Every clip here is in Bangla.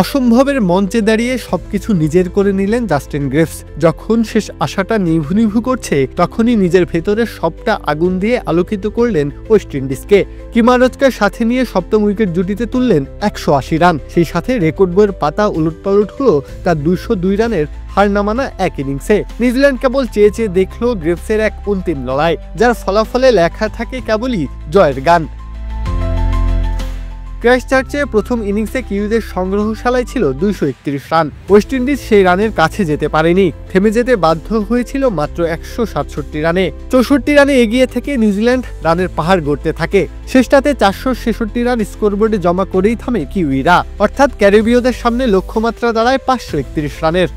অসম্ভবের মঞ্চে দাঁড়িয়ে সবকিছু নিজের করে নিলেন জাস্টিন গ্রেভস। যখন শেষ আশাটা নিভু নিভু করছে তখনই নিজের ভেতরের সবটা আগুন দিয়ে আলোকিত করলেন ওয়েস্ট ইন্ডিজকে। কিমারজকে সাথে নিয়ে সপ্তম উইকেট জুটিতে তুললেন 180 রান। সেই সাথে রেকর্ড বইয়ের পাতা উলটপালট হলো তার 202 রানের হার নামানো এক ইনিংসে। নিউজিল্যান্ড কেবল চেয়ে চেয়ে দেখলো গ্রেভসের এক অন্তিম লড়াই, যার ফলাফলে লেখা থাকে কেবলই জয়ের গান। ক্রাইস্টচার্চে প্রথম ইনিংসে কিউইদের সংগ্রহশালায় ছিল 231 রান। ওয়েস্ট ইন্ডিজ সেই রানের কাছে যেতে পারেনি, থেমে যেতে বাধ্য হয়েছিল মাত্র 167 রানে। 64 রানে এগিয়ে থেকে নিউজিল্যান্ড রানের পাহাড় গড়তে থাকে। শেষটাতে 466 রান স্কোরবোর্ডে জমা করেই থামে কিউইরা, অর্থাৎ ক্যারিবীয়দের সামনে লক্ষ্যমাত্রা দাঁড়ায় 531 রানের।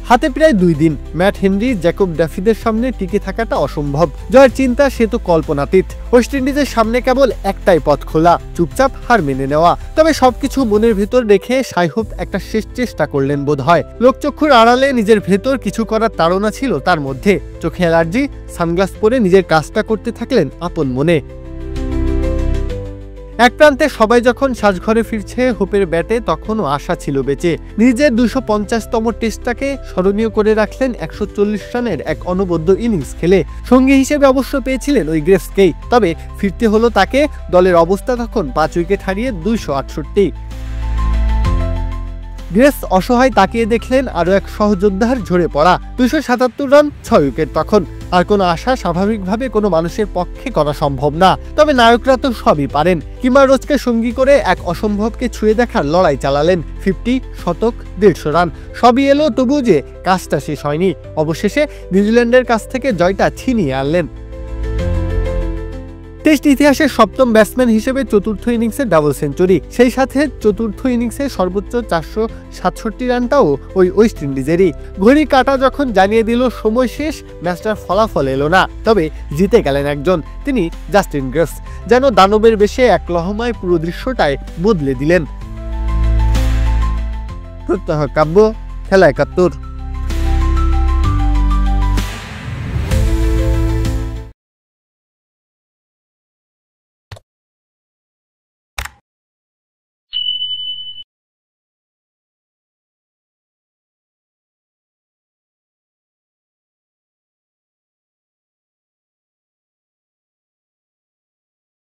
হাতে প্রায় 2 দিন। ম্যাট হেনরি, জ্যাকব ড্যাফিদের সামনে টিকে থাকাটা অসম্ভব। জয়ের চিন্তা সে তো কল্পনাতীত। ওয়েস্ট ইন্ডিজের সামনে কেবল একটাই পথ খোলা, চুপচাপ হার মেনে নেওয়া। তবে সবকিছু মনের ভেতর রেখে সাইহোপ একটা শেষ চেষ্টা করলেন বোধহয়। লোকচক্ষুর আড়ালে নিজের ভেতর কিছু করার তাড়না ছিল তার মধ্যে। চোখে অ্যালার্জি, সানগ্লাস পরে নিজের কাজটা করতে থাকলেন আপন মনে। এক প্রান্তে সবাই যখন সাজঘরে ফিরছে হোপের ব্যাটে, তখনও আশা ছিল বেঁচে। নিজের 250তম টেস্টটাকে স্মরণীয় করে রাখলেন 140 রানের এক অনবদ্য ইনিংস খেলে। সঙ্গী হিসেবে অবশ্য পেয়েছিলেন ওই গ্রেভসকেই। তবে ফিরতে হলো তাকে। দলের অবস্থা তখন 5 উইকেট হারিয়ে 268। গ্রেভস অসহায় তাকিয়ে দেখলেন আরো এক সহযোদ্ধার ঝরে পড়া। 277 রান, 6 উইকেট। তখন আর কোনো আশা স্বাভাবিকভাবে কোনো মানুষের পক্ষে করা সম্ভব না। তবে নায়করা তো সবই পারেন। কিমারজকে সঙ্গী করে এক অসম্ভবকে ছুঁয়ে দেখার লড়াই চালালেন। 50, শতক, 150 রান সবই এলো, তবু যে কাজটা শেষ হয়নি। অবশেষে নিউজিল্যান্ডের কাছ থেকে জয়টা ছিনিয়ে আনলেন। টেস্ট ইতিহাসের সপ্তম ব্যাটসম্যান হিসেবে চতুর্থ ইনিংসে ডাবল সেঞ্চুরি, সেই সাথে চতুর্থ ইনিংসে সর্বোচ্চ 467 রানটাও ওই ওয়েস্ট ইন্ডিজেরই। ঘড়ি কাটা যখন জানিয়ে দিল সময় শেষ, ম্যাচটার ফলাফল এলো না। তবে জিতে গেলেন একজন, তিনি জাস্টিন গ্রেভস। যেন দানবের বেশে এক লহমায় পুরো দৃশ্যটাই বদলে দিলেন। প্রত্যহ কাব্য, খেলা 71।